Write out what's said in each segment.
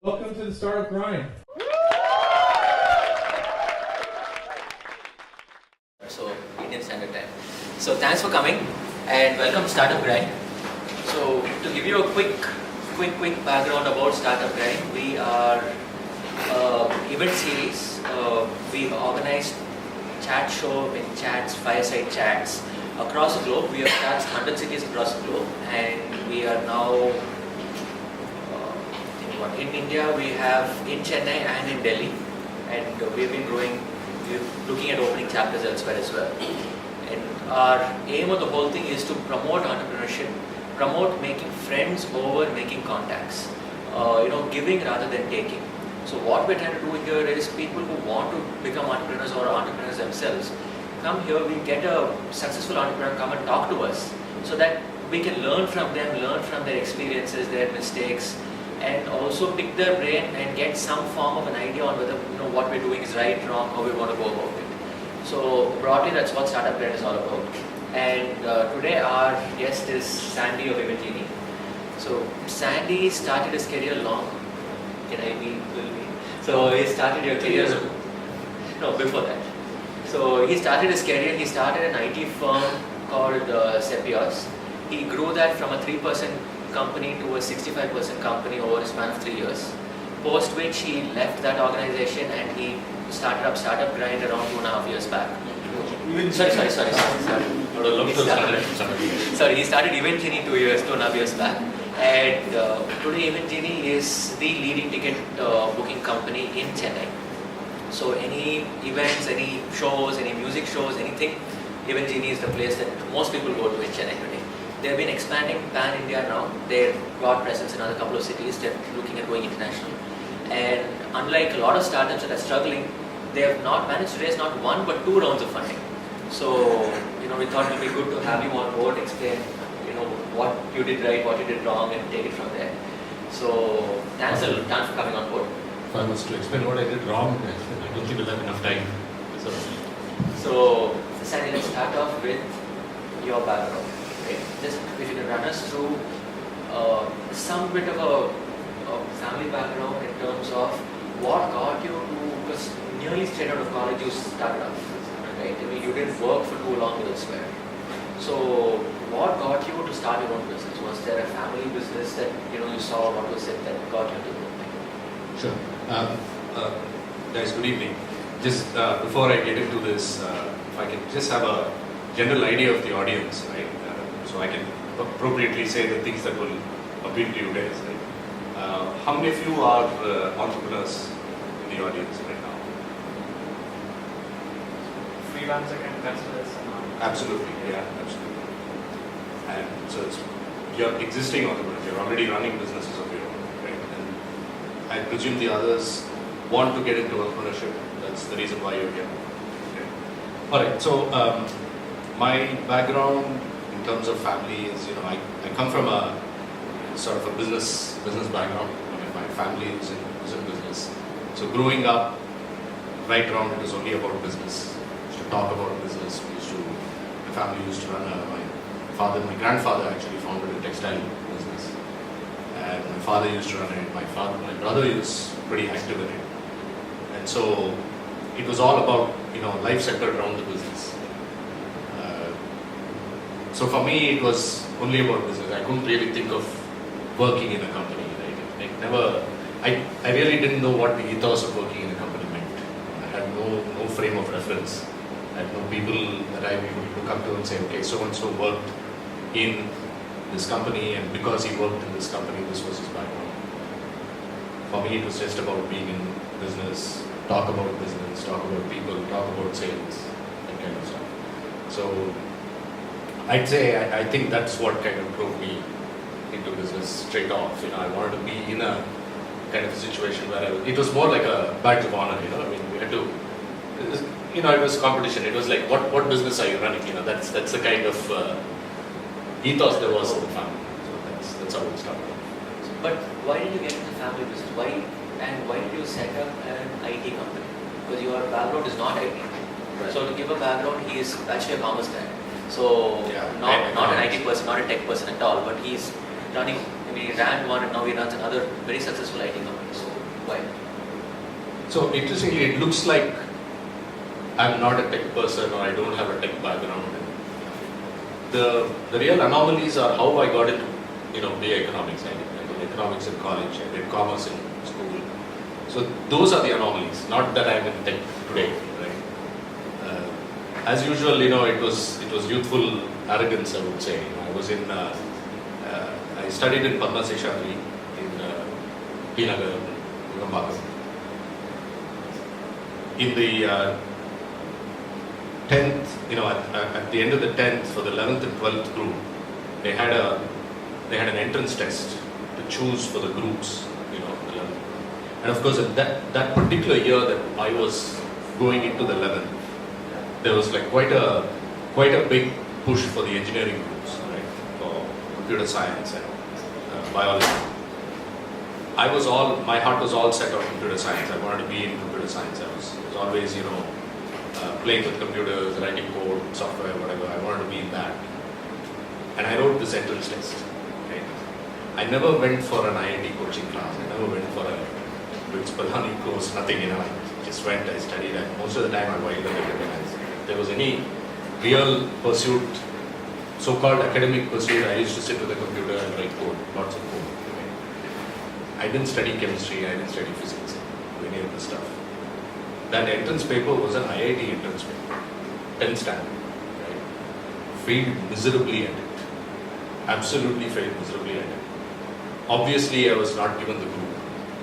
Welcome to the Startup Grind. So, Indian Standard Time. So, thanks for coming and welcome Startup Grind. So, to give you a quick background about Startup Grind, we are event series. We organized chat show in chats, fireside chats across the globe. We have touched 100 cities across the globe, and we are now in India. We have in Chennai and in Delhi, and we've been growing. We're looking at opening chapters elsewhere as well. And our aim of the whole thing is to promote entrepreneurship, promote making friends over making contacts. Giving rather than taking. So what we're trying to do here is people who want to become entrepreneurs or entrepreneurs themselves, come here, we get a successful entrepreneur come and talk to us so that we can learn from them, learn from their experiences, their mistakes, and also pick their brain and get some form of an idea on whether what we're doing is right, wrong, how we want to go about it. So broadly, that's what Startup Grind is all about. And today our guest is Sandy of Eventini. So Sandy started his career long. Can I be? So he started your career. No, before that. So he started his career. He started an IT firm called Cepios. He grew that from a 3% company to a 65% company over a span of 3 years. Post which he left that organization and he started up Startup Grind around 2.5 years back. Sorry, he started Eventini 2.5 years back. And today Eventini is the leading ticket booking company in Chennai. So any events, any shows, any music shows, anything, Eventini is the place that most people go to in Chennai today. They've been expanding pan-India now. They've got presence in another couple of cities. They're looking at going international. And unlike a lot of startups that are struggling, they have not managed to raise not one but 2 rounds of funding. So, we thought it would be good to have you on board, explain, what you did right, what you did wrong, and take it from there. So, thanks for coming on board. If I was to explain what I did wrong, I don't think we'll have enough time. So Sandy, let's start off with your background. Okay? Just if you can run us through some bit of a family background in terms of what got you to, because nearly straight out of college you started off, right? I mean, you didn't work for too long elsewhere. So what got you to start your own business? Was there a family business that you saw, what was it that got you to do it? Sure. Guys, good evening. Just before I get into this, if I can just have a general idea of the audience, right? So I can appropriately say the things that will appeal to you guys, right? How many of you are entrepreneurs in the audience right now? Freelancer can consider this. Absolutely, yeah, absolutely. And so you're existing entrepreneurs, you're already running businesses of your own, right? And I presume the others want to get into entrepreneurship. That's the reason why you're here. Okay. All right. So my background in terms of family is, I come from a sort of a business background. I mean, my family is in business. So growing up, right around it was only about business. We used to talk about business. My family used to run my grandfather actually founded a textile business, and my father used to run it. My brother is pretty active in it, and so it was all about life centered around the business. So for me, it was only about business. I couldn't really think of working in a company. Right? I really didn't know what the ethos of working in a company meant. I had no frame of reference. I had no people that I would look up to and say, okay, so and so worked in this company, and because he worked in this company, this was his background. For me, it was just about being in business, talk about business, talk about people, talk about sales, that kind of stuff. So I'd say I think that's what kind of drove me into business straight off. I wanted to be in a kind of a situation where it was more like a badge of honor. I mean, we had to. It was competition. It was like, what business are you running? That's the kind of ethos there was in the family. So that's how it started. But why did you get into family business? Why did you set up an IT company? Because your background is not IT. Right. So to give a background, he is actually a commerce guy. So not an IT person, not a tech person at all. But he's running. He ran one, and now he runs another very successful IT company. So So interestingly, it looks like I'm not a tech person or I don't have a tech background. The real anomalies are how I got into BA economics. I did economics in college. I did commerce in school. So those are the anomalies. Not that I'm in tech today, right? As usual, it was youthful arrogance. I would say. I studied in Padma Seshadri in T Nagar, Nugambakam. In the 10th, at the end of the 10th, for the 11th and 12th group, they had an entrance test to choose for the groups, 11th. And of course, at that particular year that I was going into the 11th, there was like quite a big push for the engineering groups, right? For computer science and biology. My heart was all set on computer science. I wanted to be in computer science. I was always, playing with computers, writing code, software, whatever. I wanted to be in that. And I wrote this entrance test. Okay? I never went for an IIT coaching class. I never went for a BITS Padhani course, nothing, I just went, I studied, and most of the time I avoided everything. If there was any real pursuit, so-called academic pursuit, I used to sit with a computer and write code, lots of code. Okay? I didn't study chemistry, I didn't study physics, any of the stuff. That entrance paper was an IIT entrance paper, 10th standard, right? Failed miserably at it. Absolutely failed miserably at it. Obviously, I was not given the group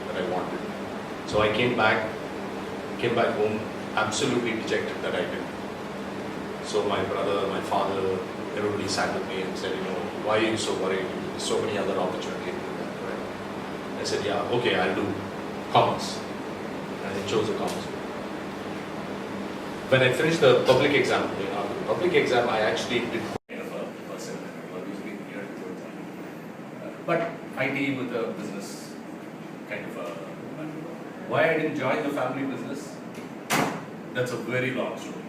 that I wanted. So I came back home, absolutely dejected that I did. So my brother, my father, everybody sat with me and said, why are you so worried? There's so many other opportunities. Right? I said, yeah, okay, I'll do commerce. And I chose a commerce. When I finished the public exam, I actually did kind of a person. I've always been geared towards that. But IT with a business kind of a. Why I didn't join the family business? That's a very long story.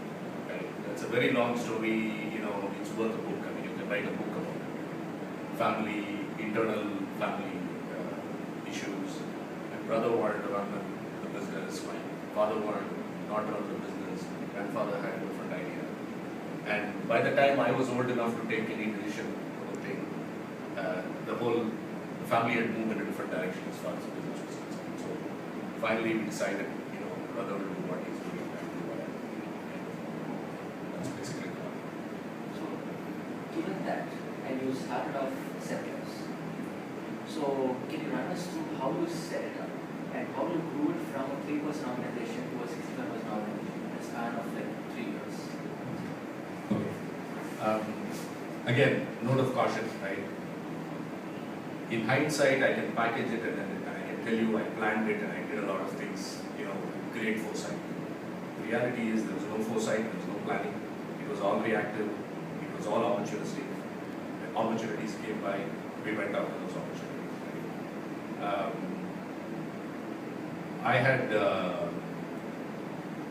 Right? That's a very long story. It's worth a book. I mean, you can write a book about internal family issues. My brother wanted to run the business. My father wanted to not run the business. Grandfather had a different idea. And by the time I was old enough to take any decision or thing, the family had moved in a different direction as far as business was concerned. So finally we decided, brother will do what he's doing and do what I'm doing. That's basically it. So given that, and you started off Seppios, so can you run us through how you set it up and how you grew it from a 3-person organization to a 65-person organization? Span of like 3 years. Okay. Again, note of caution, right? In hindsight, I can package it and I can tell you I planned it and I did a lot of things, with great foresight. The reality is there was no foresight, there was no planning. It was all reactive. It was all opportunistic. When opportunities came by, we went after those opportunities. Right? I had.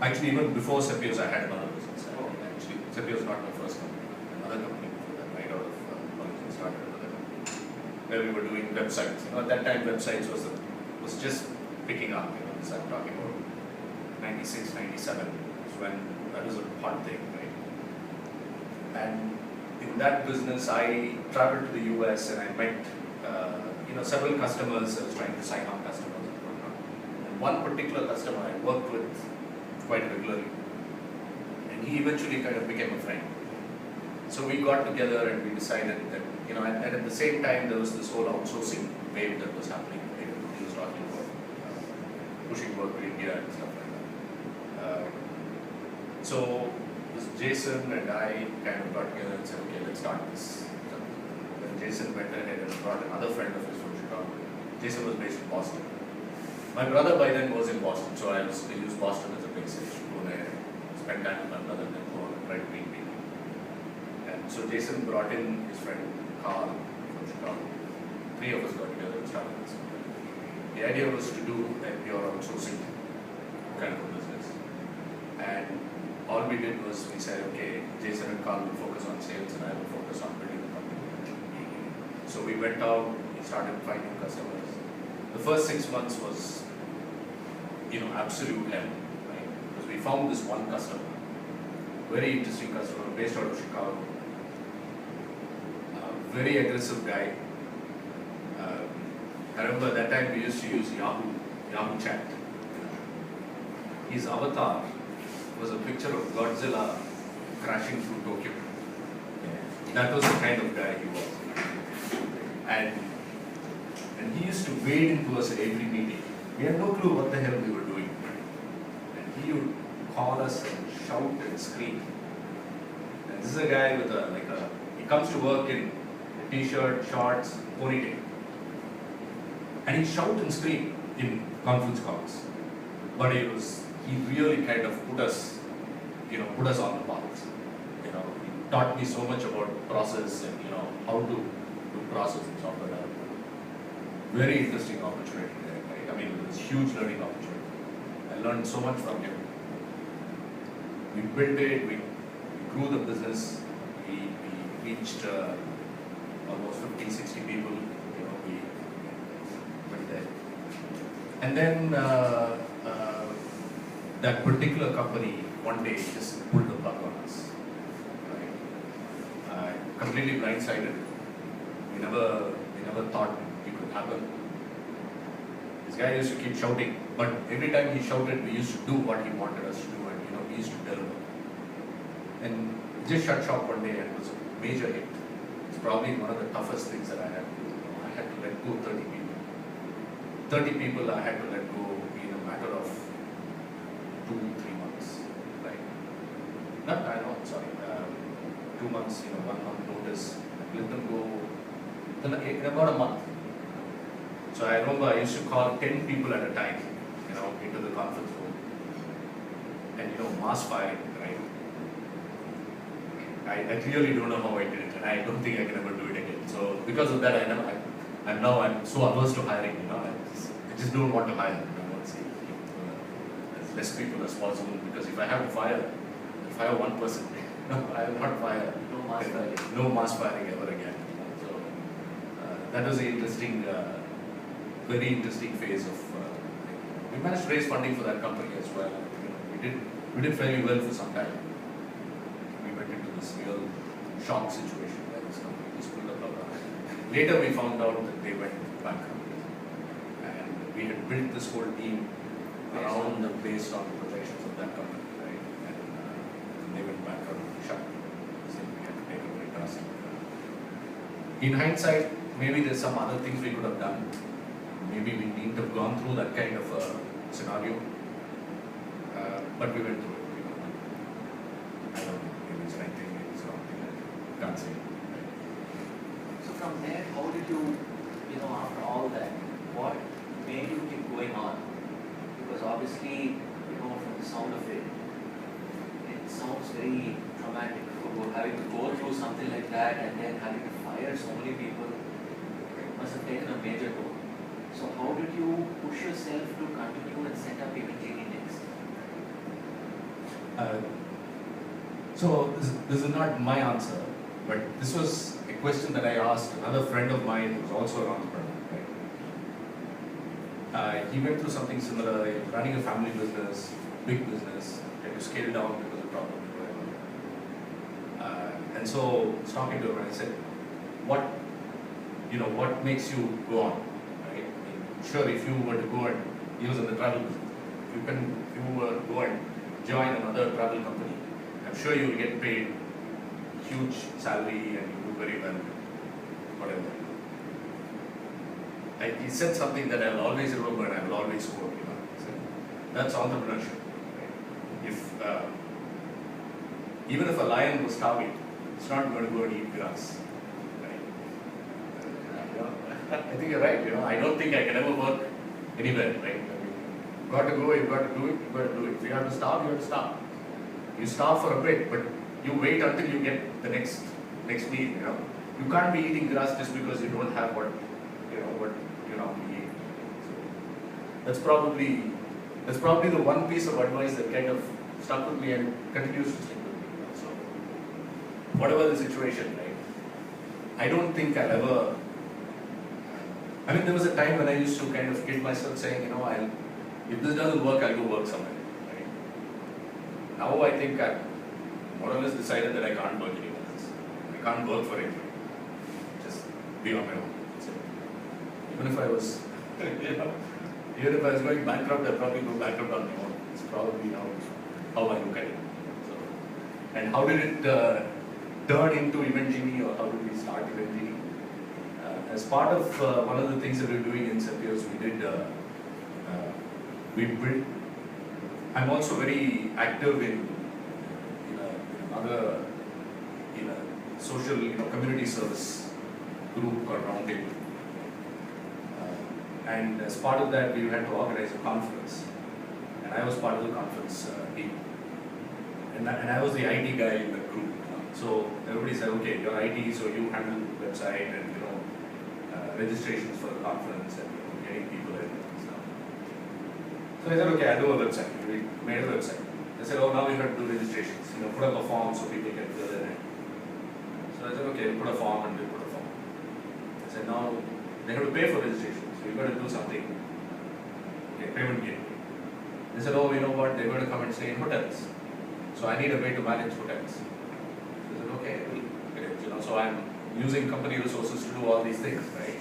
Actually, even before Seppios, I had another business. Actually, Seppios was not my first company. Another company before that, right out of college, I started another company where we were doing websites. At that time, websites was just picking up. This I'm talking about 96, 97 is when that was a hot thing, right? And in that business, I traveled to the US and I met several customers. I was trying to sign on customers and whatnot. And one particular customer I worked with quite regularly, and he eventually kind of became a friend. So we got together and we decided that, and at the same time there was this whole outsourcing wave that was happening. He was talking about pushing work to India and stuff like that. So this Jason and I kind of got together and said, okay, let's start this. Then Jason went ahead and brought another friend of his from Chicago. Jason was based in Boston. My brother by then was in Boston, so I used Boston as a basis to go there, spend time with my brother, and then go on and try to meet people. And so Jason brought in his friend Carl from Chicago. 3 of us got together and started this. The idea was to do a pure outsourcing kind of a business. And all we did was we said, okay, Jason and Carl will focus on sales and I will focus on building the company. So we went out, we started finding customers. The first 6 months was absolute hell, right? Because we found this one customer, very interesting customer based out of Chicago, very aggressive guy. I remember that time we used to use Yahoo Chat. His avatar was a picture of Godzilla crashing through Tokyo. That was the kind of guy he was. And he used to wade into us at every meeting. We had no clue what the hell we were doing. And he would call us and shout and scream. And this is a guy with he comes to work in a t-shirt, shorts, ponytail. And he'd shout and scream in conference calls. But he really kind of put us on the path. He taught me so much about process and how to do process and software development. Very interesting opportunity there, right? I mean, it was a huge learning opportunity. I learned so much from him. We built it, we grew the business, we reached almost 50, 60 people, we went there. And then that particular company one day just pulled the plug on us. Right? Completely blindsided. We never thought it could happen. This guy used to keep shouting, but every time he shouted, we used to do what he wanted us to do, and we used to deliver. And it just shut shop one day, and it was a major hit. It's probably one of the toughest things that I had to do. I had to let go 30 people. 30 people I had to let go in a matter of 2-3 months, right? Not, I know, sorry, 2 months, 1 month notice. Let them go in about a month. So I remember I used to call 10 people at a time, into the conference room. And mass firing, right? I really don't know how I did it, and I don't think I can ever do it again. So because of that, I'm so averse to hiring, I just don't want to hire. I want to see as less people as possible, because if I have to fire, I'll fire one person. I will not fire. No mass firing ever again. So that was an interesting, very interesting phase of. We managed to raise funding for that company as well. We did fairly well for some time. We went into this real shock situation where this company just pulled the plug on it. Later we found out that they went bankrupt, and we had built this whole team based on the projections of that company, right? And they went bankrupt and shut. So we had to take a very drastic. In hindsight, maybe there's some other things we could have done. Maybe we needn't have gone through that kind of a scenario, but we went through it. I don't know, maybe it's right thing, maybe it's wrong thing, I can't say. So from there, how did you, after all that, what made you keep going on? Because obviously, from the sound of it, it sounds very traumatic. Having to go through something like that and then having to fire so many people, it must have taken a major toll. So how did you push yourself to continue and set up even GD Next? So this is not my answer, but this was a question that I asked another friend of mine who was also an entrepreneur. Right? He went through something similar, running a family business, big business, had to scale down because of problems. And so I was talking to him and I said, what makes you go on? Right? Sure, if you were to go and he was in the travel business, if you were to go and join another travel company, I'm sure you will get paid huge salary and you do very well, whatever. He said something that I will always remember and I will always quote. He said, that's entrepreneurship. Right? Even if a lion was starving, it's not going to go and eat grass. Right? I think you're right. I don't think I can ever work anywhere. Right? You've got to go. You've got to do it. You've got to do it. If you have to starve, you have to starve. You starve for a bit, but you wait until you get the next meal. You can't be eating grass just because you don't have what you normally eat. So that's probably the one piece of advice that kind of stuck with me and continues to stick with me. So whatever the situation, right? I don't think I'll ever. There was a time when I used to kind of kid myself saying, If this doesn't work, I'll go work somewhere. Right? Now I think I've more or less decided that I can't work anywhere else. I can't work for anybody. Just be on my own. So, even if I was, even if I was going bankrupt, I'd probably go bankrupt on my own. It's probably how I look at it. So, and how did it turn into Event Genie, or how did we start Event Genie? As part of one of the things that we were doing in Cepios, we built. I'm also very active in other social community service group called Roundtable. And as part of that, we had to organize a conference, and I was part of the conference team. And I was the IT guy in the group. So everybody said, okay, you're IT, so you handle the website and registrations for the conference and getting people in and stuff. So I said, okay, I'll do a website. We made a website. They said, oh, now we have to do registrations. Put up a form so people can fill it in. So I said, okay, put a form, and we put a form. I said, now they have to pay for registration, so you've got to do something. Okay, payment gateway. They said, oh, you know what? They're going to come and stay in hotels. So I need a way to manage hotels. So I said, okay, we'll, so I'm using company resources to do all these things, right?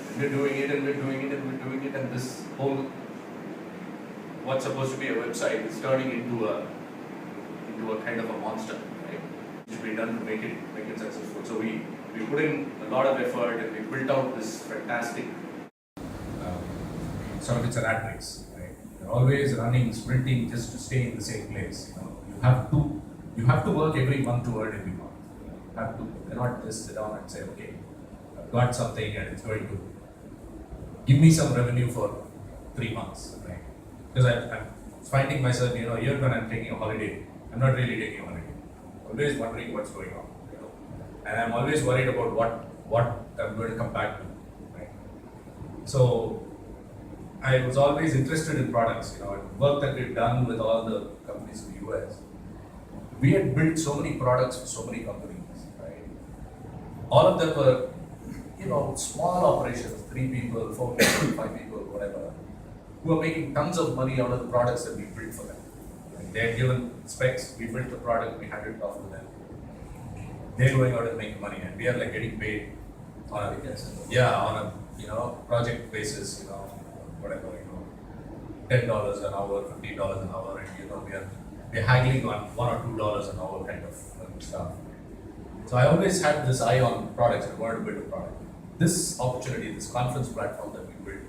And we're doing it, and we're doing it, and we're doing it, and this whole what's supposed to be a website is turning into a kind of a monster, right? Which should be done to make it successful. So we put in a lot of effort, and we built out this fantastic sort of it's a rat race, right? You're always running, sprinting just to stay in the same place. You have to work every month to earn every month. You have to. You cannot just sit down and say, okay, I've got something and it's going to give me some revenue for 3 months, right? Because I'm finding myself, even when I'm taking a holiday, I'm not really taking a holiday. Always wondering what's going on, and I'm always worried about what I'm going to come back to, right? So I was always interested in products, work that we've done with all the companies in the US. We had built so many products for so many companies, right? All of them were, small operations, 3 people, 4 people, 5 people, whatever, who are making tons of money out of the products that we built for them. Right? They had given specs, we built the product, we handed it off to them. They're going out and making money, and we are like getting paid on a project basis, whatever, $10 an hour, $15 an hour, and we're haggling on $1 or $2 an hour kind of stuff. So I always had this eye on products and wanted to build a product. This opportunity, this conference platform that we built,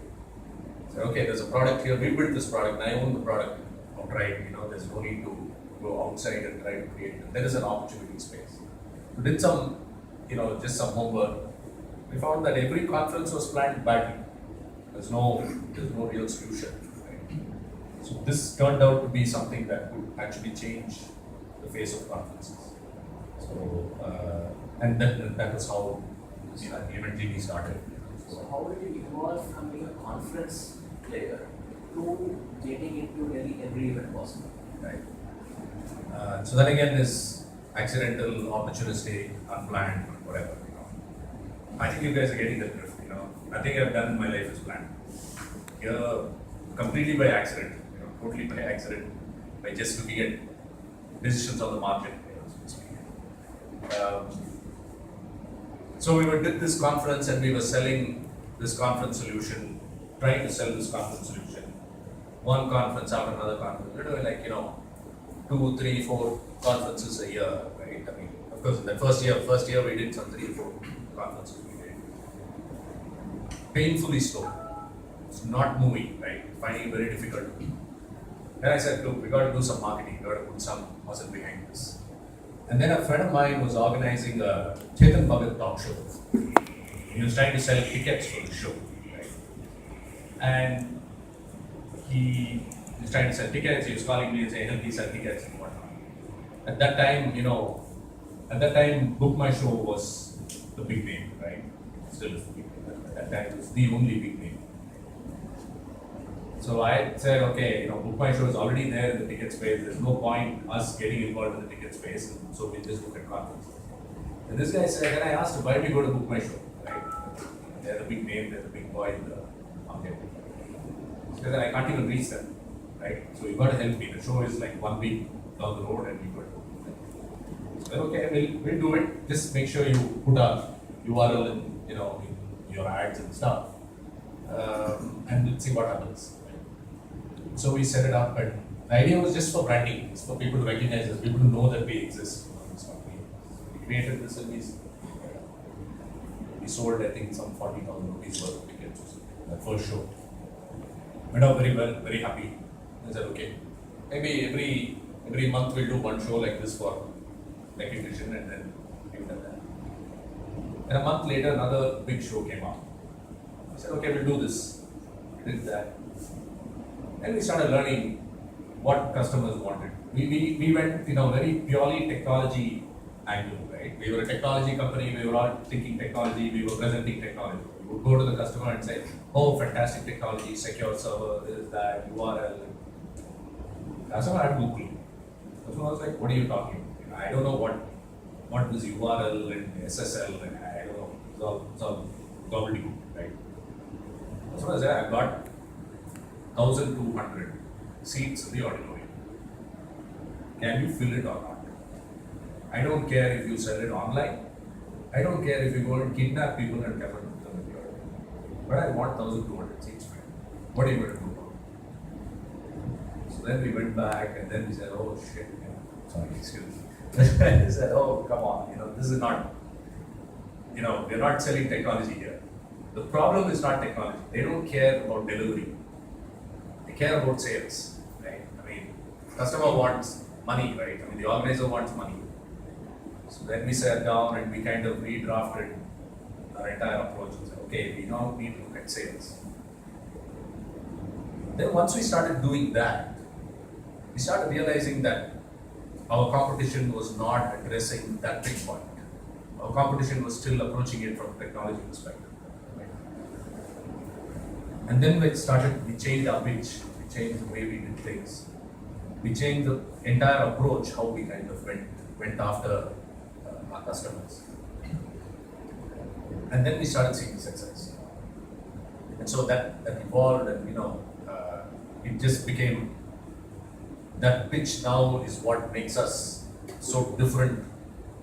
so okay, there's a product here, we built this product, and I own the product outright, there's no need to go outside and try to create it. There is an opportunity space. We did some, just some homework. We found that every conference was planned badly. There's no real solution. Right? So this turned out to be something that could actually change the face of conferences. So and that was how Event Genie started. So how did you evolve from being a conference player to getting into really every event possible? Right. So that again is accidental, opportunistic, unplanned, whatever. I think you guys are getting the drift. Nothing I've done in my life is planned. Completely by accident. Totally by accident, by just looking at decisions on the market. So we did this conference, and we were selling this conference solution, trying to sell this conference solution. One conference after another conference. We're doing 2, 3, 4 conferences a year, right? I mean, of course, in the first year we did some 3 or 4 conferences we did. Painfully slow. It's not moving, right? Finding it very difficult. And I said, look, we got to do some marketing, we got to put some muscle behind this. And then a friend of mine was organizing a Chetan Bhagat talk show. He was trying to sell tickets for the show, right? And he was trying to sell tickets. He was calling me and saying, help me sell tickets and whatnot. At that time, Book My Show was the big name, right? Still is the big name. At that time, it was the only big name. So I said, okay, Book My Show is already there in the ticket space. There's no point us getting involved in the ticket space. So we just look at conferences. And this guy said, and I asked him, why do you go to Book My Show? Right? They're the big name, they're the big boy in the market. Because I can't even reach them, right? So you got to help me. The show is like 1 week down the road, and you got to. So okay, we'll do it. Just make sure you put our URL in your ads and stuff, and let's see what happens. So we set it up, and the idea was just for branding. It's for people to recognize us, people to know that we exist. We created this, and we sold, I think, some 40,000 rupees worth of tickets. That first show went out very well, very happy. I said, okay, maybe every month we'll do one show like this for recognition, and then we've done that. And a month later, another big show came up. I said, okay, we'll do this. We did that. And we started learning what customers wanted. We went very purely technology angle, right? We were a technology company, we were all thinking technology, we were presenting technology. We would go to the customer and say, oh, fantastic technology, secure server, this, that, URL. Customer had no clue. Customer was like, what are you talking about? I don't know what is URL and SSL, and I don't know. It's all gobbledygook, right? Customer said, I've got 1,200 seats in the auditorium. Can you fill it or not? I don't care if you sell it online. I don't care if you go and kidnap people and come and put them in the auditorium. But I want 1,200 seats, man. What are you going to do about it? So then we went back, and then we said, oh shit, sorry, excuse me. They said, oh, come on, this is not, we're not selling technology here. The problem is not technology. They don't care about delivery. They care about sales, right? I mean, customer wants money, right? I mean, the organizer wants money. So then we sat down and we kind of redrafted our entire approach and said, okay, we now need to look at sales. Then once we started doing that, we started realizing that our competition was not addressing that big point. Our competition was still approaching it from a technology perspective. Right? And then we changed our pitch, we changed the way we did things. We changed the entire approach, how we kind of went after our customers. And then we started seeing success. And so that evolved, and it just became, that pitch now is what makes us so different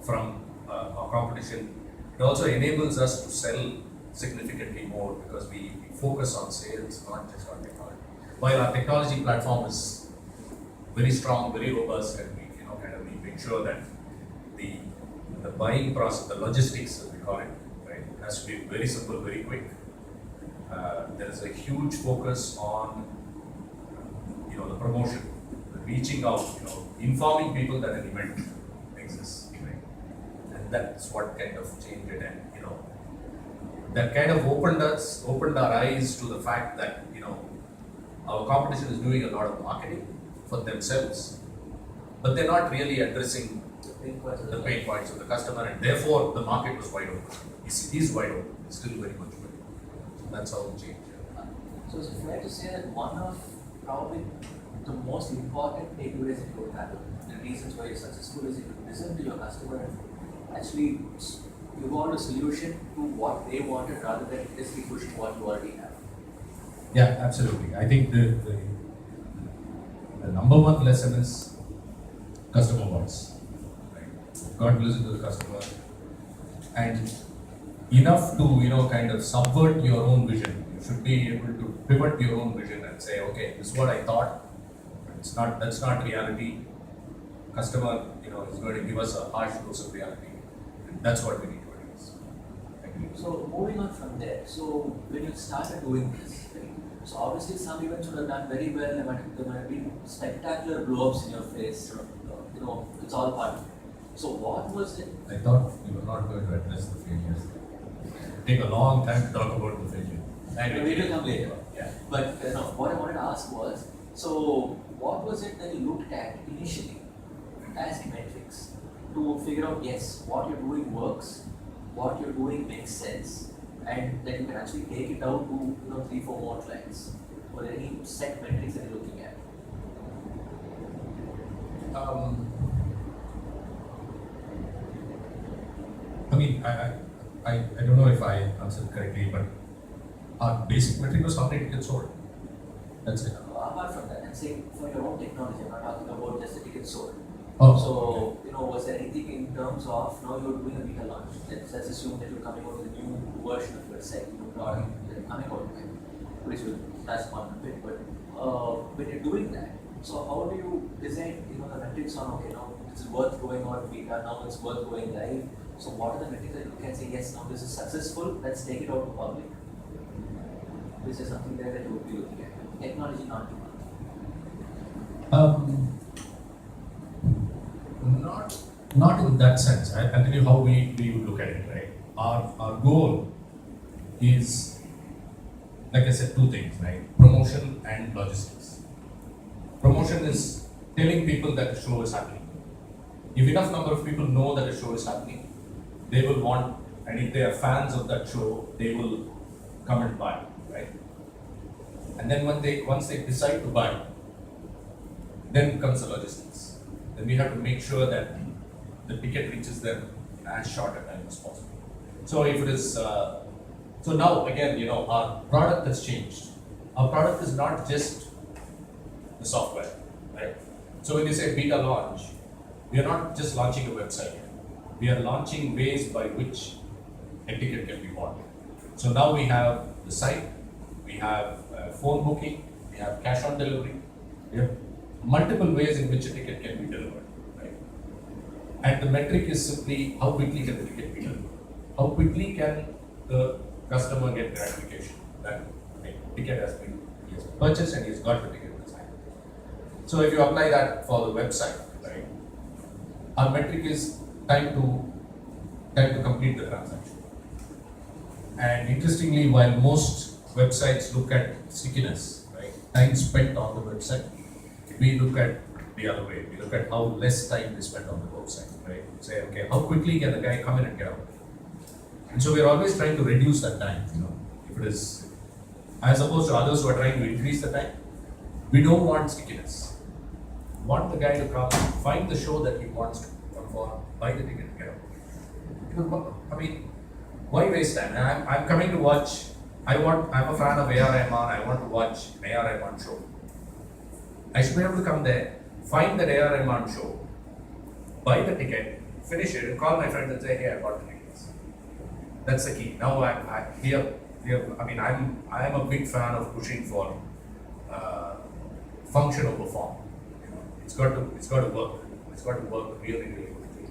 from our competition. It also enables us to sell significantly more because we focus on sales, not just on technology. While our technology platform is very strong, very robust, and we make sure that the buying process, the logistics as we call it, right, has to be very simple, very quick. There is a huge focus on the promotion, reaching out, informing people that an event exists, right? And that's what kind of changed it, and that kind of opened our eyes to the fact that our competition is doing a lot of marketing for themselves, but they're not really addressing the pain points of the customer, and therefore the market was wide open. It is wide open. It's still very much wide open. So that's how it changed. So is it fair to say that one of probably the most important takeaways that you have, the reasons why you're successful, is if you listen to your customer and actually evolve a solution to what they wanted rather than just be pushing what you already have? Yeah, absolutely. I think the number one lesson is customer voice. Right? Got to listen to the customer, and enough to kind of subvert your own vision. You should be able to pivot your own vision and say, okay, this is what I thought. That's not reality. Customer, is going to give us a harsh dose of reality. And that's what we need to address. So moving on from there, so when you started doing this, right, so obviously some events would have done very well, there might have been spectacular blow-ups in your face, it's all part of it. So what was it? I thought we were not going to address the failures. Take a long time to talk about the failure. We will come later. Yeah. But what I wanted to ask was, so what was it that you looked at initially as metrics to figure out, yes, what you're doing works, what you're doing makes sense, and that you can actually take it out to 3-4 more clients? Were there any set metrics that you're looking at? I mean, I don't know if I answered correctly, but our basic metric was how many tickets sold. That's it. Apart from that, I'm saying for your own technology, I'm not talking about just the tickets sold. Oh, So, was there anything in terms of now you're doing a beta launch? Let's assume that you're coming out with a new version of your site, new product that you're coming out with, which will touch upon a bit. But when you're doing that, so how do you design, the metrics on, okay, now this is worth going on beta, now it's worth going live. So what are the metrics that you can say, yes, now this is successful, let's take it out to public? This is something there that you would be looking at. Technology not demand. Not in that sense. I'll tell you how we look at it, right? Our goal is, like I said, two things, right? Promotion and logistics. Promotion is telling people that the show is happening. If enough number of people know that a show is happening, they will want, and if they are fans of that show, they will come and buy, right? And then once they decide to buy, then comes the logistics. Then we have to make sure that the ticket reaches them in as short a time as possible. So if it is, so now again, our product has changed. Our product is not just the software, right? So when you say beta launch, we are not just launching a website. We are launching ways by which a ticket can be bought. So now we have the site, we have phone booking, we have cash on delivery, we have multiple ways in which a ticket can be delivered, right? And the metric is simply how quickly can the ticket be delivered? How quickly can the customer get gratification that the ticket has been he has purchased and he has got the ticket in his hand. So if you apply that for the website, right, our metric is time to complete the transaction. And interestingly, while most websites look at stickiness, right, time spent on the website, we look at the other way. We look at how less time we spend on the website, right? Say, okay, how quickly can the guy come in and get out? And so we're always trying to reduce that time, if it is, as opposed to others who are trying to increase the time. We don't want stickiness. We want the guy to come, find the show that he wants to come for, buy the ticket and get out. I mean, why waste time? I'm coming to watch, I'm a fan of A.R. Rahman, I want to watch an A.R. Rahman show. I should be able to come there, find that A.R. Rahman show, buy the ticket, finish it, and call my friends and say, hey, I bought the tickets. That's the key. Now I'm a big fan of pushing for function over form. It's got to work. It's got to work really, really quickly.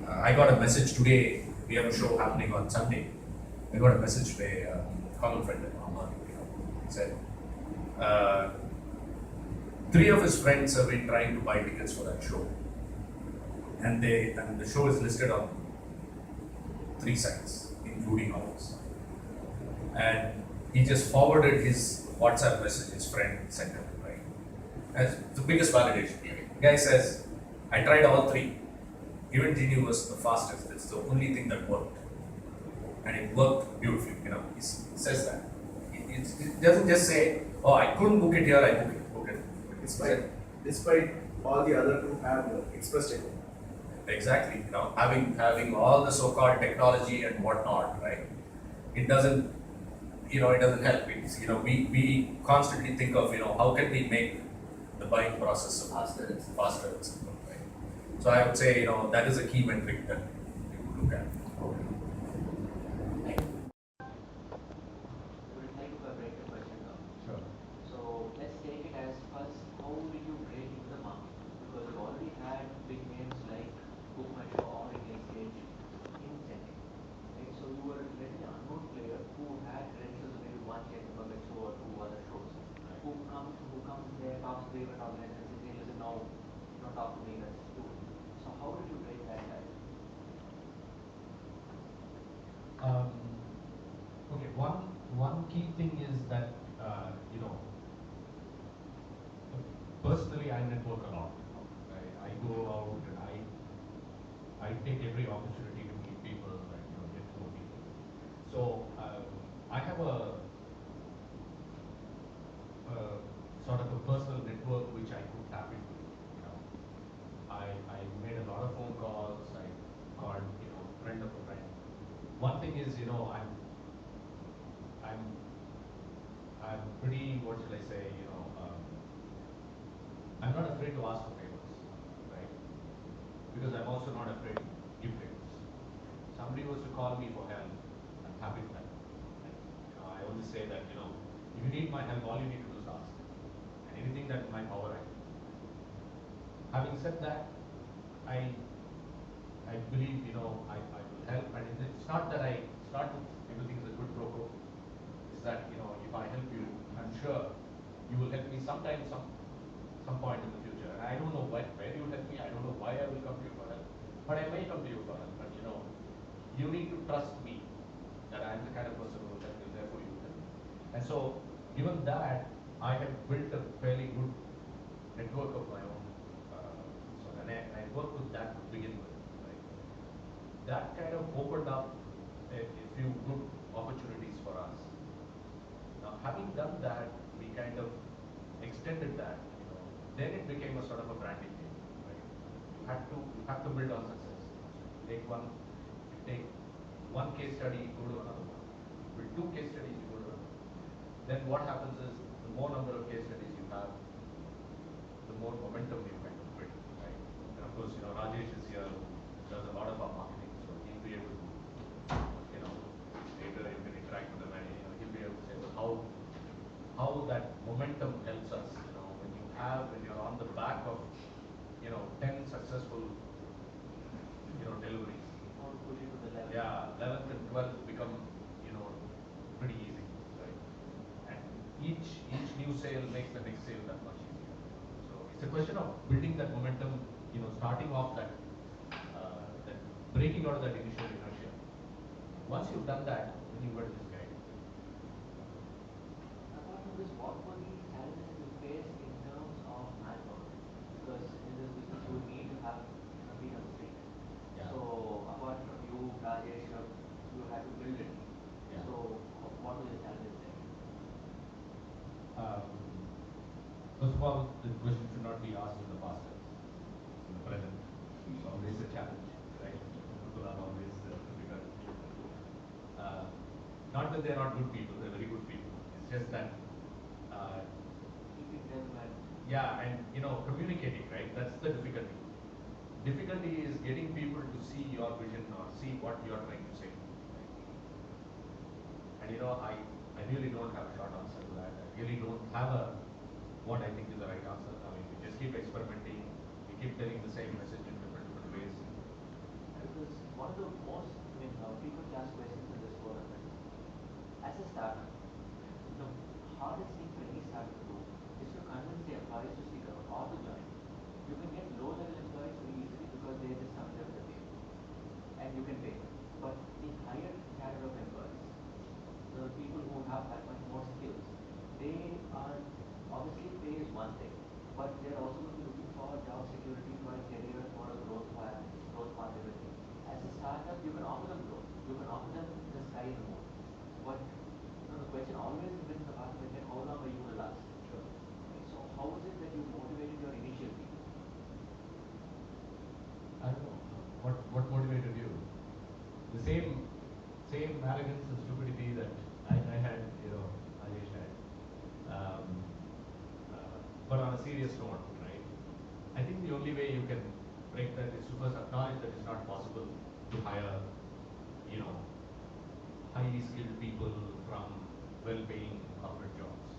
I got a message today. We have a show happening on Sunday. I got a message today. Common friend of mine, said 3 of his friends have been trying to buy tickets for that show, and the show is listed on 3 sites, including ours. And he just forwarded his WhatsApp message. His friend sent him, right? That's the biggest validation. The guy says, I tried all 3. Even Genie was the fastest. It's the only thing that worked. And it worked beautifully. He says that. It doesn't just say, oh, I couldn't book it here, I booked it. Despite all the other who have expressed it. Exactly. Having all the so-called technology and whatnot, right? It doesn't help. It's, we constantly think of, how can we make the buying process faster and simple, right? So I would say, that is a key metric that we would look at. Would like to break the question down. Sure. So let's take it as first, how did you break into the market? Because you already had big names like BookMyShow or Engage in Chennai, right? So you were a very unknown player who had credentials maybe one Chennai Public Show or 2 other shows. Who comes there, talks to the event organizer and says, hey, listen, now, talk to me, let's do it. So how did you break that barrier? Okay, one key thing is that, personally I network a lot. I go out and I take every opportunity to meet people and get to know people. So I have a sort of a personal network which I could tap into. I made a lot of phone calls. I called friend of a friend. One thing is I'm pretty, what should I say, afraid to ask for favors, right? Because I'm also not afraid to give favors. Somebody was to call me for help, I'm happy to help. And, I always say that, if you need my help, all you need to do is ask. And anything that in my power, I do. Having said that, I I believe, I will help, and it's not that it's not that people think it's a good pro quo. It's that, if I help you, I'm sure you will help me sometime, some point in the future. And I don't know where you will help me, I don't know why I will come to you for help, but I may come to you for help. But, you need to trust me that I'm the kind of person who will help you, therefore you will help me. And so, given that, I have built a fairly good network of my own. And I worked with that to begin with. Right? That kind of opened up a few good opportunities for us. Now, having done that, we kind of extended that. Then it became a sort of a branding thing. Right? You have to build on success. You take one case study, you go to another one. You build 2 case studies, you go to another. Then what happens is, the more number of case studies you have, the more momentum you kind of build. Right? And of course, Rajesh is here, who does a lot of our marketing, so he'll be able to, later you can interact with him, and he'll be able to say, well, how that momentum helps us. When you're on the back of 10 successful deliveries. How to push it to the level. Yeah, 11th and 12th become pretty easy, right? And each new sale makes the next sale that much easier. So it's a question of building that momentum, starting off that breaking out of that initial inertia. Once you've done that, then you've got to just guide it. Apart from this, what were the challenges that you faced in terms of manpower? Because in this business, you need to have feet on the street. Yeah. So, apart from you, Rajesh, you had to build it. Yeah. So, what were the challenges there? First of all, the question should not be asked in the past tense, in the present. It's always a challenge, right? People are always difficult. Not that they're not good people, they're very good people. It's just that, Keeping them and yeah, and communicating, right? That's the difficulty. Difficulty is getting people to see your vision or see what you're trying to say. And I really don't have a short answer to that. I really don't have what I think is the right answer. I mean, we just keep experimenting. We keep telling the same message in different ways. because one of the most frequently asked questions in this forum is, as a startup, the hardest thing for any startup to do is to convince the employees to stick around or to join. You can get low-level employees very easily because they just come there with the pay, and you can pay. But the higher cadre of employees, the people who have that much more skills, they are obviously pay is one thing, but they are also going to be looking for job security, for a career, for a growth path, everything. As a startup, you can offer them growth, you can offer them the sky and the moon. But the question always remains in the back of my head: how long are you going to last? Sure. Okay, so how is it that you motivated your initial people? I don't know. What motivated you? The same arrogance and stupidity that I had, Rajesh had. But on a serious note, right? I think the only way you can break that is to first acknowledge that it's not possible to hire, highly skilled people from well-paying corporate jobs.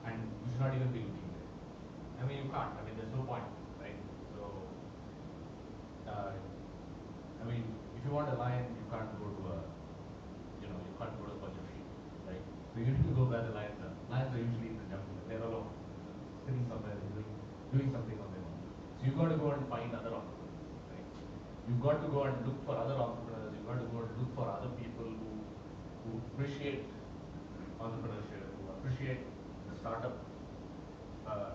And you should not even be looking there. I mean, you can't. I mean, there's no point, right? So, if you want a lion, you can't go to a bunch of sheep, right? So you need to go where the lions are. Lions are usually in the jungle. They're alone, sitting somewhere, doing something on their own. So you've got to go and find other entrepreneurs, right? You've got to go and look for other entrepreneurs. You've got to go and look for other people who appreciate entrepreneurship, who appreciate the startup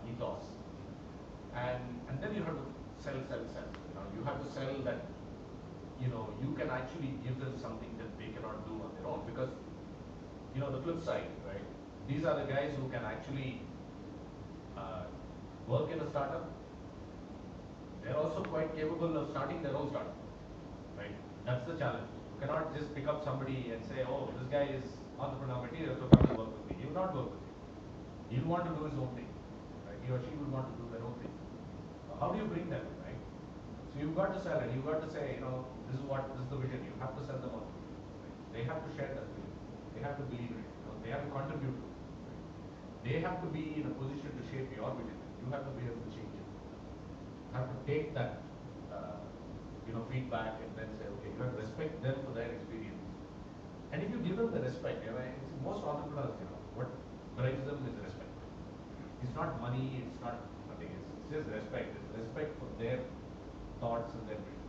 ethos. And then you have to sell. You have to sell that, you can actually give them something that they cannot do on their own. Because, the flip side, right? These are the guys who can actually work in a startup. They're also quite capable of starting their own startup, right? That's the challenge. You cannot just pick up somebody and say, oh, this guy is entrepreneur material, so come and work with me. He will not work with you. He'll want to do his own thing, right? He or she will want to do their own thing. how do you bring them, right? So you've got to sell it. You've got to say, this is the vision. You have to sell them on. Right? They have to share that vision. They have to believe in it. They have to contribute to it. Right? They have to be in a position to shape your vision. You have to be able to change it. You have to take that, feedback and then say, okay, you have to respect them for their experience. And if you give them the respect, it's most entrepreneurs, what drives them is respect. It's not money, it's not nothing. It's just respect. It's respect for their thoughts and their vision.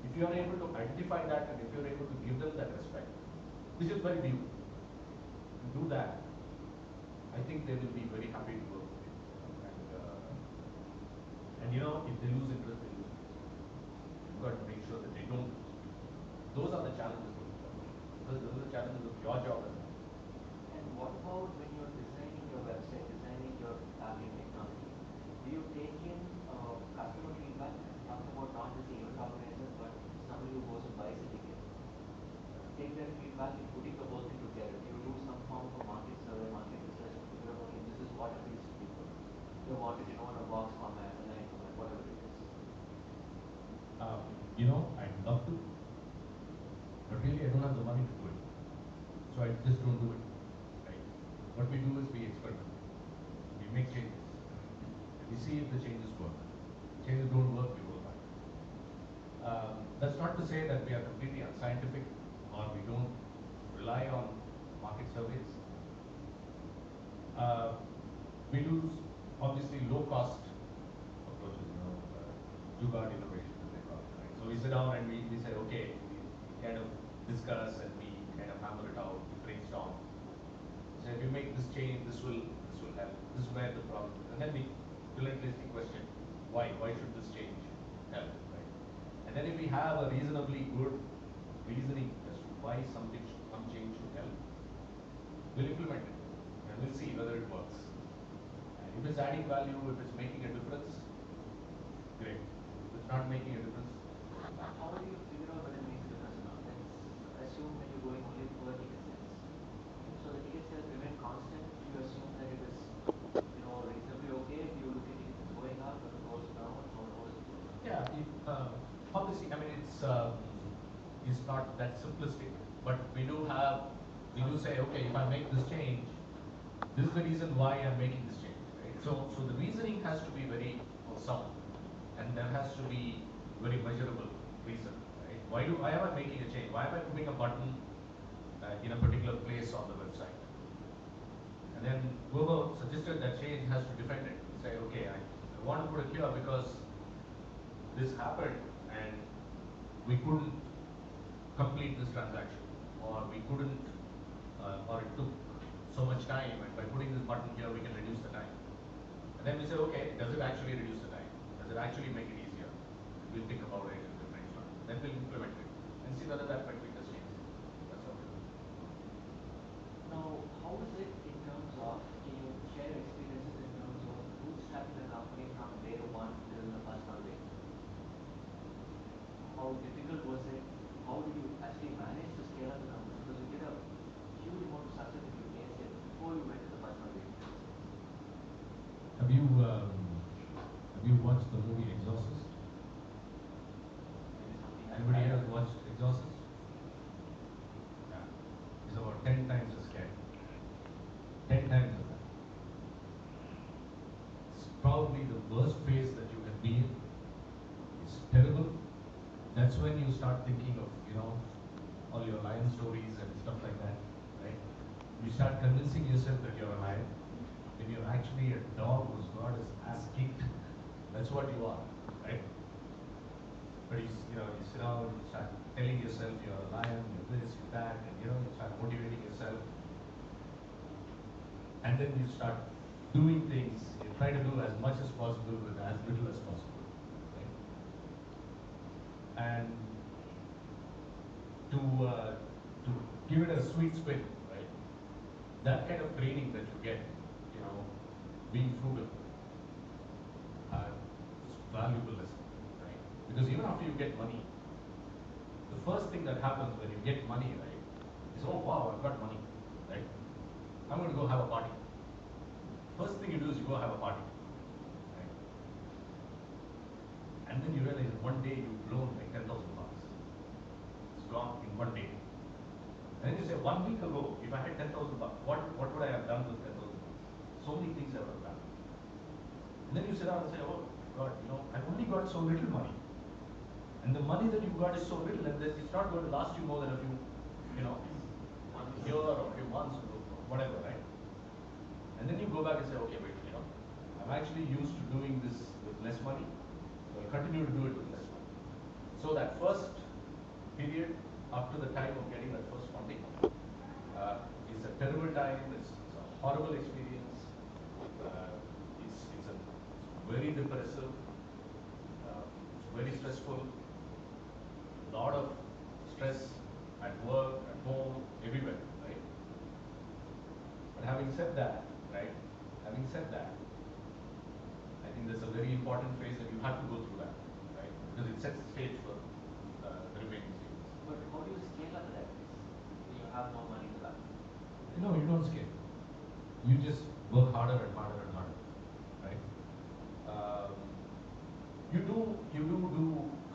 If you are able to identify that and if you are able to give them that respect, which is very new, and do that, I think they will be very happy to work with you. And if they lose interest, they lose interest. You've got to make sure that they don't lose. Those are the challenges going forward. Those are the challenges of your job as well. And what about when you're designing your website, designing your targeting technology? Do you take in customer feedback? Talking about not just the event organizer, but somebody who goes and buys a ticket. Take their feedback and putting the whole thing together. You do some form of a market survey, market research, and figure out, okay, this is what appeals to people. They want it, in a box format, a line format, whatever it is. I'd love to, but really I don't have the money to do it. So I just don't do it. Right? What we do is we experiment. We make changes. We see if the changes work. If changes don't work, we roll back. That's not to say that we are completely unscientific or we don't rely on market surveys. We do obviously low cost approaches, jugaad innovation as they call it. Right? So we sit down and we say, okay, we kind of discuss and we kind of hammer it out, we brainstorm. So if you make this change, this will help. This is where the problem is. And then we relentlessly question why should this change help, right? And then if we have a reasonably good reasoning as to why some change should help, we'll implement it and we'll see whether it works. And if it's adding value, if it's making a difference, great. If it's not making a difference, How do you figure out whether it makes a difference or not? Let's assume that you're going only per ticket sales. So the ticket sales remain constant. You assume that it is, reasonably okay. Do you look at it going up or it goes down? How does it work? yeah. Obviously, it's not that simplistic, but we do say, okay, if I make this change, this is the reason why I'm making this change, right? So the reasoning has to be very sound, and there has to be very measurable reason, right? Why am I making a change? Why am I putting a button in a particular place on the website? And then whoever suggested that change has to defend it. Say, okay, I want to put it here because this happened and we couldn't complete this transaction, or we couldn't, or it took so much time, and by putting this button here, we can reduce the time. And then we say, okay, does it actually reduce the time? Does it actually make it easier? We'll think about it in the brainstorm. Then we'll implement it and see whether that metric has changed. That's how we do it. Now, how is it in terms of, can you share experiences in terms of bootstrapping a company from day one till the first one day? How difficult was it? How did you actually manage to scale up the company? Because you did a huge amount of success in your case before you went to the first one day. Have you watched the movie Exorcist? Maybe something like Anybody that. has watched Exorcist? Yeah. It's about 10 times as scary. 10 times as that. It's probably the worst phase that you can be in. It's terrible. That's when you start thinking of, all your lion stories and stuff like that, right? You start convincing yourself that you're a lion when you're actually a dog who's got his ass kicked. That's what you are, right? But you sit down, you start telling yourself you're a lion, you're this, you're that, and you start motivating yourself. And then you start doing things, you try to do as much as possible with as little as possible, right? And to give it a sweet spin, right? That kind of training that you get, being frugal, it's valuable lesson, right? Because even after you get money, the first thing that happens when you get money, right, is, oh wow, I've got money, right? I'm going to go have a party. First thing you do is you go have a party, right? one day you've blown like 10,000 bucks. It's gone in one day. And then you say, 1 week ago, if I had 10,000 bucks, what would I have done with 10,000 bucks? So many things I would have done. And then you sit down and say, oh God, I've only got so little money. And the money that you got is so little, and that it's not going to last you more than a few, 1 year or a few months or whatever, right? And then you go back and say, okay, wait, I'm actually used to doing this with less money, so I'll continue to do it with less money. So that first period, up to the time of getting that first funding, is a terrible time, it's a horrible experience, it's very depressive, it's very stressful, a lot of stress at work, at home, everywhere, right? But having said that, I think there's a very important phase that you have to go through that, right? Because it sets the stage for the remaining stages. But how do you scale up that? You have no money to that. No, you don't scale. You just work harder and harder and harder, right? You do a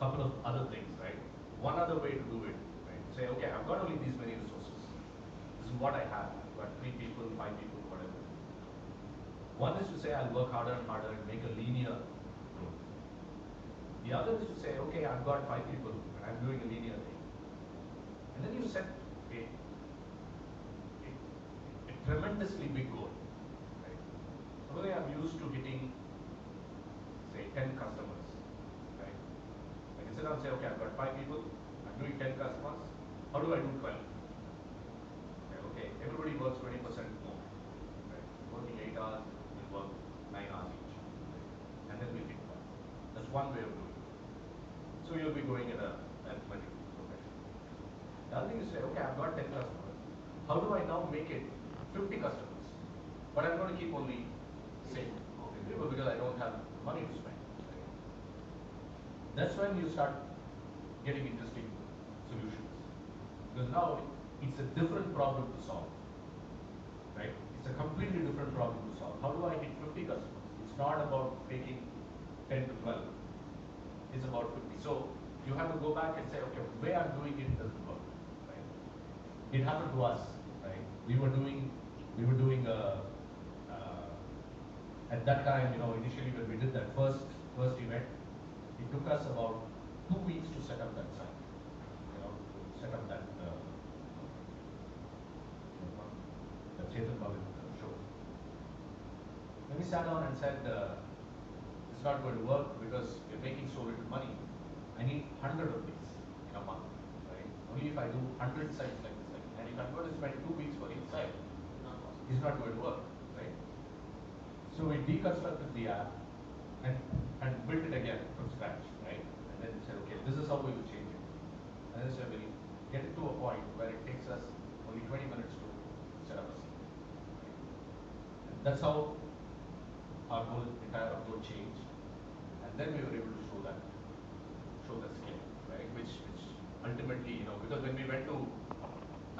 couple of other things, right? One other way to do it, right? Say, okay, I've got only these many resources. This is what I have. I've got 3 people, 5 people, whatever. One is to say, I'll work harder and harder and make a linear growth. The other is to say, okay, I've got 5 people and I'm doing a linear thing. And then you set a tremendously big goal, right? Suppose I'm used to hitting, say, 10 customers, right? I can sit down and say, okay, I've got 5 people, I'm doing 10 customers, how do I do 12? Okay, everybody works 20% more, right? Working 8 hours, we'll work 9 hours each, right? And then we'll hit 12. That's one way of doing it. So you'll be going in a arithmetic progression. The other thing is say, okay, I've got 10 customers, how do I now make it 50 customers? But I'm going to keep only, say, people because I don't have money to spend. Right? That's when you start getting interesting solutions. Because now it's a different problem to solve. Right? It's a completely different problem to solve. How do I hit 50 customers? It's not about taking 10 to 12. It's about 50. So you have to go back and say, okay, the way I'm doing it doesn't work. Right? It happened to us. Right? We were doing at that time, initially when we did that first event, it took us about 2 weeks to set up that site. To set up that Chetan Bhagat show. Then we sat down and said, it's not going to work because we're making so little money. I need 100 of these in a month. Right? Only if I do 100 sites like this, and if I'm going to spend 2 weeks for each site, it's not going to work. Right? So we deconstructed the app and built it again from scratch, right? And then said, okay, this is how we will change it. And then said, we'll get it to a point where it takes us only 20 minutes to set up a scene. And that's how our whole entire approach changed. And then we were able to show that scale, right? Which ultimately, because when I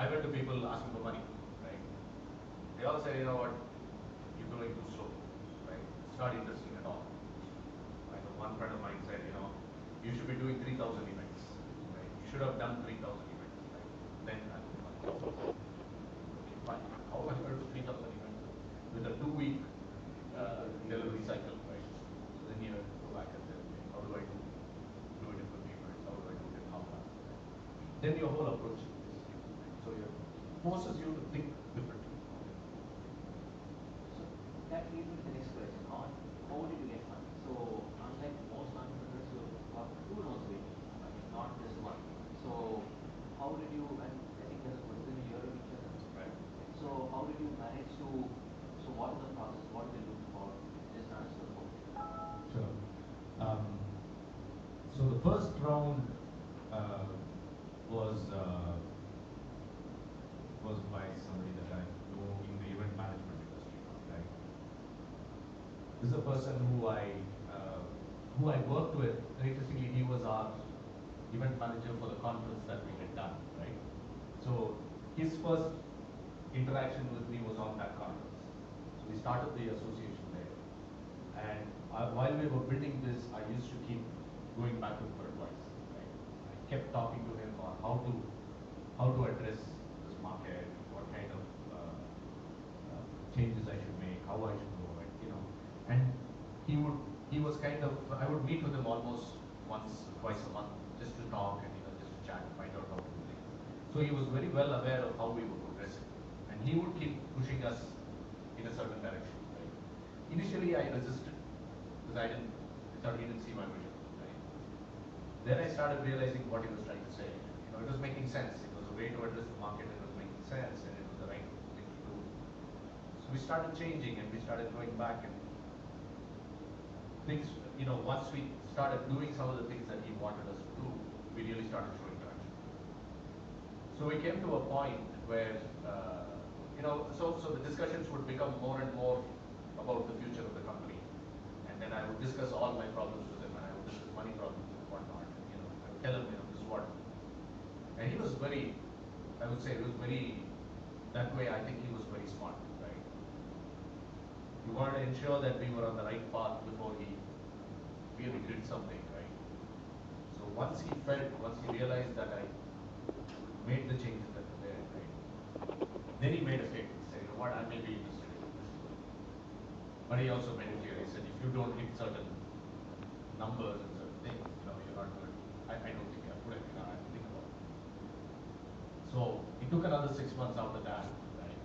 went to people asking for money, right? They all said, you know what, you're going too slow, right? It's not interesting at all. Right? One friend of mine said, you should be doing 3,000 events, right? You should have done 3,000 events, right? Then I'll do money. Okay, fine. How am I going to do 3,000 events with a 2-week delivery cycle, right? So then you go back and say, okay, how do I do it in 50 minutes? How do I do it in half an hour? Then your whole approach changes. So it forces you to think differently. That leads me to the next question on how did you get funding? So unlike most entrepreneurs, you have got 2 rounds of funding, not just one. So how did you, and I think there's within a year of each other. Right. So how did you manage to, so what was the process? What were you looking for? Just answer the phone. Sure. So the first round was by somebody that I know in the event management industry, right? This is a person who I worked with. Interestingly, he was our event manager for the conference that we had done, right? So his first interaction with me was on that conference. So we started the association there. And while we were building this, I used to keep going back to him for advice. Right? I kept talking to him on how to address this market, what kind of changes I should make, how I should go, and he was kind of, I would meet with him almost once, twice a month, just to talk and just to chat, find out how to do things. So he was very well aware of how we were progressing, and he would keep pushing us in a certain direction. Right? Initially, I resisted because I thought he didn't see my vision. Right? Then I started realizing what he was trying to say. It was making sense. It was a way to address the market. It was making sense, and it was the right thing to do. So we started changing, and we started going back, and things. Once we started doing some of the things that he wanted us to do, we really started showing traction. So we came to a point where, so the discussions would become more and more about the future of the company. And then I would discuss all my problems with him, and I would discuss money problems and whatnot. I would tell him, this is what. And he was very, I would say, that way I think he was very smart, right? He wanted to ensure that we were on the right path before he really did something, right? So once he realized that I made the changes that were there, right? Then he made a statement, he said, you know what, I may be interested in this. But he also made it clear, he said, if you don't hit certain numbers and certain things, you're not good. I don't think I would have, I think about it. So it took another 6 months after that, right,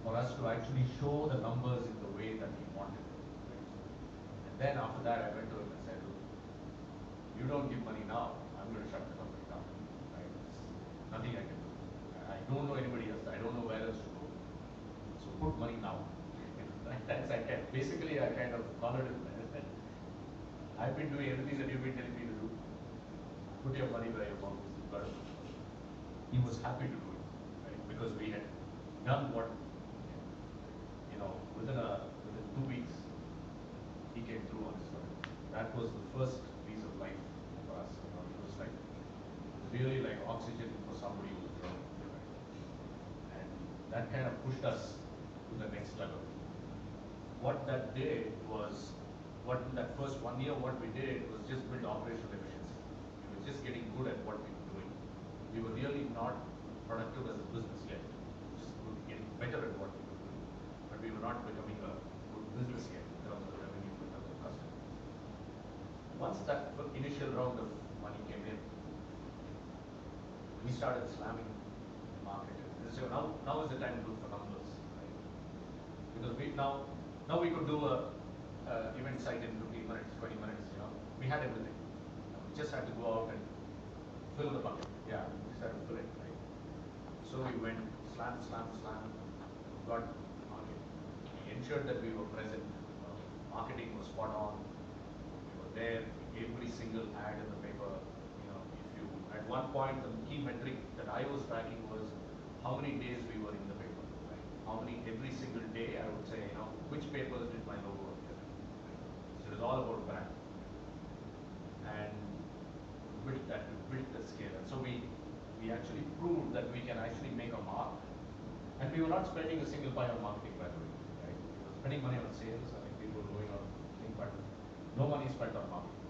for us to actually show the numbers in the way that he wanted. Then after that, I went to him and said, look, you don't give money now, I'm going to shut the company down. Right? There's nothing I can do. I don't know anybody else. I don't know where else to go. So put money now. That's I can. Basically, I kind of collared him. I've been doing everything that you've been telling me to do. Put your money where your mouth is. But he was happy to do it, right? Because we had done what, within 2 weeks, he came through on his story. That was the first piece of life for us. It was like really like oxygen for somebody who was drowning. Right? And that kind of pushed us to the next level. What that did was, in that first 1 year, what we did was just build operational efficiency. We were just getting good at what we were doing. We were really not productive as a business yet. Just getting better at what we were doing. But we were not becoming a good business yet in terms of revenue, in terms of customers. Once that initial round of money came in, we started slamming the market. So now is the time to look for numbers, right? Because now we could do a event site in 15 minutes, 20 minutes. We had everything. We just had to go out and fill the bucket. Yeah, we just had to fill it, right? So we went slam, got market. We ensured that we were present. Marketing was spot on. We were there. Every single ad in the paper. If you at one point the key metric that I was tracking was how many days we were in the paper. Right? How many every single day I would say, which papers did my logo appear in. Right? So it was all about brand. And we built the scale. And so we actually proved that we can actually make a mark. And we were not spending a single pie on marketing, by the way. Right? We were spending money on sales. I think people were going out thing, but no money spent on marketing.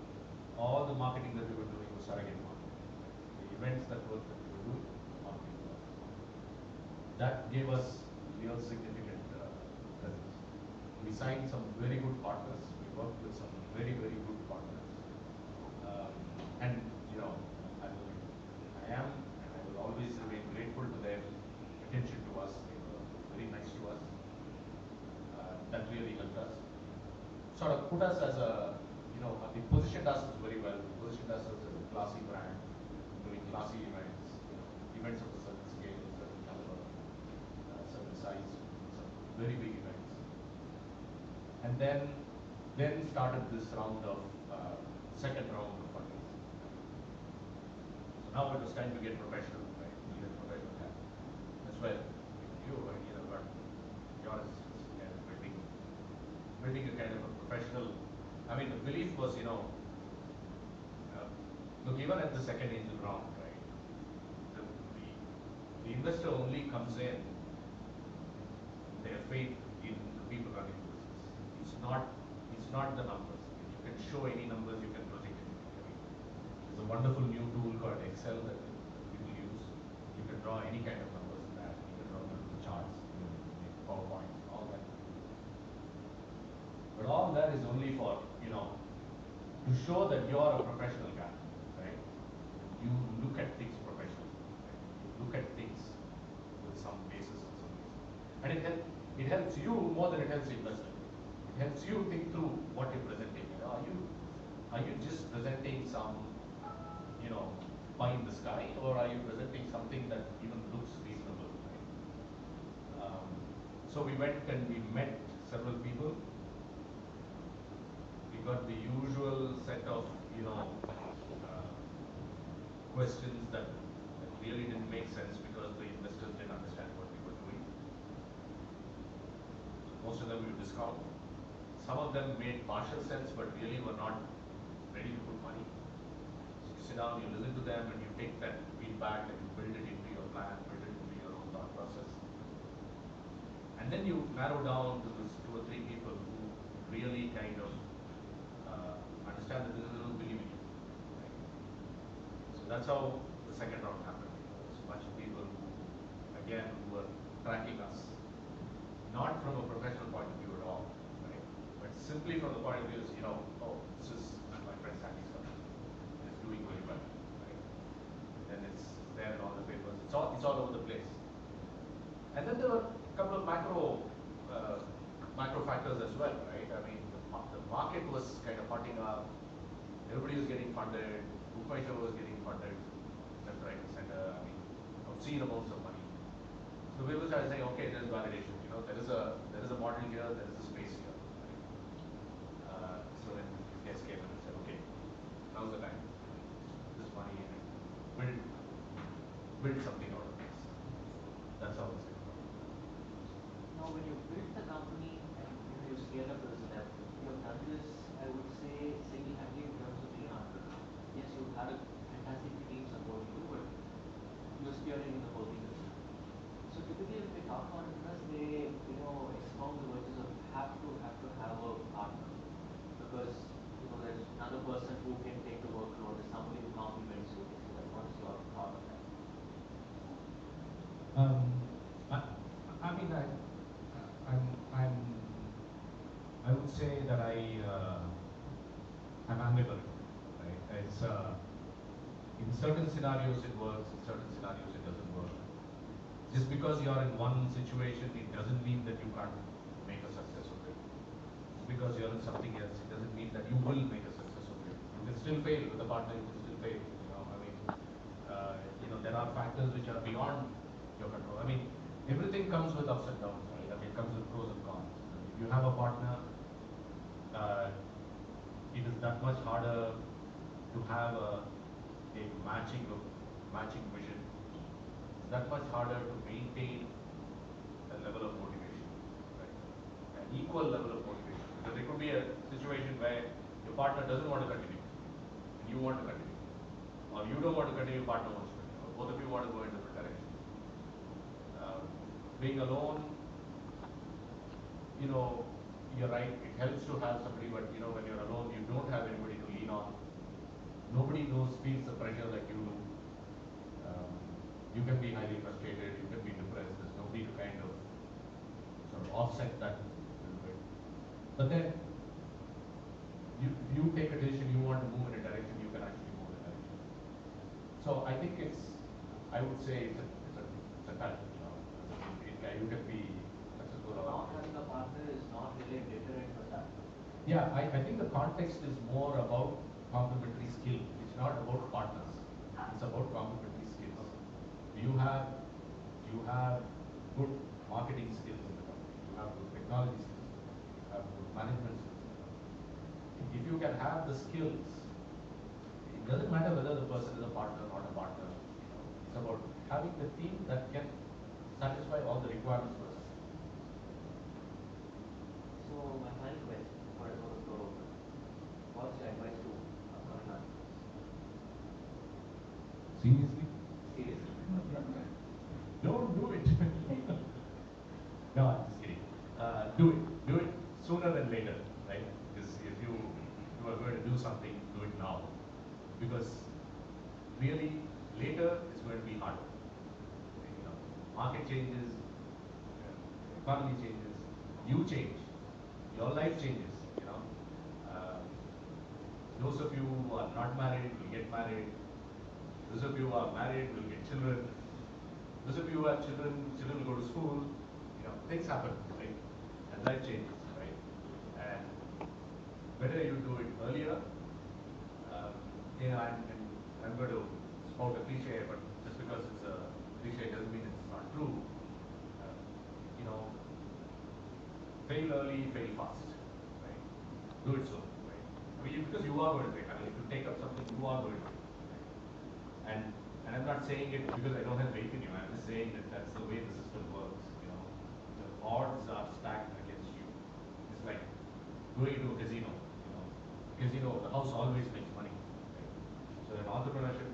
All the marketing that we were doing was surrogate marketing. Right? The events that we were doing, marketing. That gave us real significant presence. We signed some very good partners. We worked with some very, very good partners. And I am and I will always remain grateful to their attention to us. They were very nice to us. That really helped us. Sort of put us as they positioned us very well. They positioned us as a classy brand, doing classy events, events of a certain scale, certain caliber, certain size, some very big events. And then started this round of second round of fundraising. So now it was time to get professional, right? We needed professional help. That's where but your assistance kind of building a kind of a professional. I mean, the belief was, look, even at the second angel round, right? The investor only comes in their faith in the people running the business. It's not the numbers. You can show any numbers, you can project it. There's a wonderful new tool called Excel that people use. You can draw any kind of numbers in that. You can draw beautiful charts, you can make PowerPoint, all that. But all that is only for, to show that you're a professional guy, right? You look at things professionally. Right? You look at things with some basis and some reason. And it helps you more than it helps the investor. It helps you think through what you're presenting. Are you just presenting some, pie in the sky, or are you presenting something that even looks reasonable? Right? So we went and we met several people. We got the usual set of, questions that really didn't make sense because the investors didn't understand what we were doing. Most of them we would discount. Some of them made partial sense, but really were not ready to put money. So you sit down, you listen to them, and you take that feedback and you build it into your plan, build it into your own thought process. And then you narrow down to those 2 or 3 people who really kind of understand the business and who believe in you. Right? So that's how the second round happened. There's a bunch of people who were tracking us, not from a professional point of view at all, right? But simply from the point of view is, this is my friend Sandy's company. It's doing really well, right? Then it's there in all the papers. It's all over the place. And then there were a couple of macro factors as well, right? I mean, the market was kind of hotting up. Everybody was getting funded. Bhupaisha was getting funded left, right, and center. I mean, obscene amounts of money. So people started saying, okay, there's validation. There is a model here. There is a space here. Right? So then these guys came and said, okay, now's the time. This money and build something out of this. That's how it's going. Now, when you built the company and you scaled up to this level, you have done this, I would say, single-handedly in terms of being an entrepreneur. Yes, you had a fantastic team supporting you, but you're spearheading the whole thing yourself. So typically, when we talk about entrepreneurs, they expound the virtues of have to have a partner, because there's another person who can take the workload. There's somebody who complements you. So what is your thought on that? I would say that I'm ambivalent, right? It's in certain scenarios it works, in certain scenarios it doesn't work. Just because you're in one situation, it doesn't mean that you can't make a success of it. Just because you're in something else, it doesn't mean that you will make a success of it. You can still fail with a partner. You can still fail. There are factors which are beyond your control. I mean, everything comes with ups and downs, right? I mean, it comes with pros and cons. If you have a partner, it is that much harder to have a matching vision. It's that much harder to maintain a level of motivation, right? An equal level of motivation. Because there could be a situation where your partner doesn't want to continue, and you want to continue. Or you don't want to continue, your partner wants to continue. Or both of you want to go in different directions. Being alone, you're right, it helps to have somebody, but when you're alone, you don't have anybody to lean on. Nobody feels the pressure like you do. You can be highly frustrated, you can be depressed, there's nobody to kind of sort of offset that a little bit. But then, you take a decision, you want to move in a direction, you can actually move in a direction. So I think I would say it's a talent. You can be successful. Not having a partner is not really a deterrent for that. Yeah, I think the context is more about complementary skill. It's not about partners. It's about complementary skills. You have good marketing skills in the company. You have good technology skills. You have good management skills. If you can have the skills, it doesn't matter whether the person is a partner or not a partner. It's about having the team that can satisfy all the requirements for success. So my final question, before I go to the floor open, what's your advice to upcoming entrepreneurs? Seriously? Seriously. Don't do it. No, I'm just kidding. Do it sooner than later, right? Because if you are going to do something, do it now. Because really later is going to be harder. You know, market changes, economy changes, you change, your life changes. You know, uh, those of you who are not married will get married. Those of you who are married will get children. Those of you who have children, children will go to school. You know, things happen, right? And life changes, right? And whether you do it earlier, you know, and I'm going to spout a cliche, but just because it's a cliche doesn't mean it's not true. Uh, you know, fail early, fail fast, right? Do it slow, right? I mean, because you are going to fail. I mean, if you take up something, you are going to fail. Right? And I'm not saying it because I don't have faith in you. I'm just saying that that's the way the system works. You know, the odds are stacked against you. It's like going into a casino. You know, casino, the house always makes money. Right? So in entrepreneurship,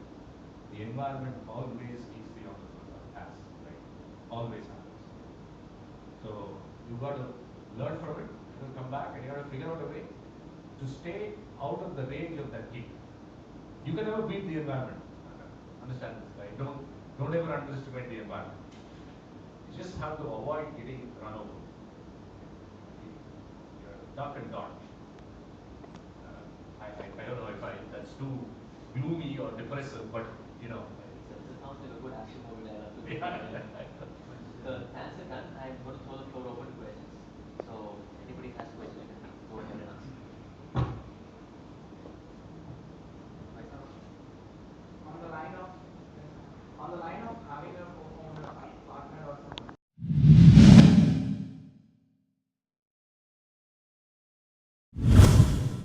the environment always keeps the entrepreneur task, right? Always happens. So you've got to learn from it, you know, come back, and you got to figure out a way to stay out of the range of that kick. You can never beat the environment. Understand this, right? Don't ever underestimate the environment. You just have to avoid getting run over. You have to duck and dodge. I don't know if that's too gloomy or depressive, but you know. It sounds like a good action movie dialogue. Yeah. The thanks are done. I'm going to throw the floor open to questions. So anybody has questions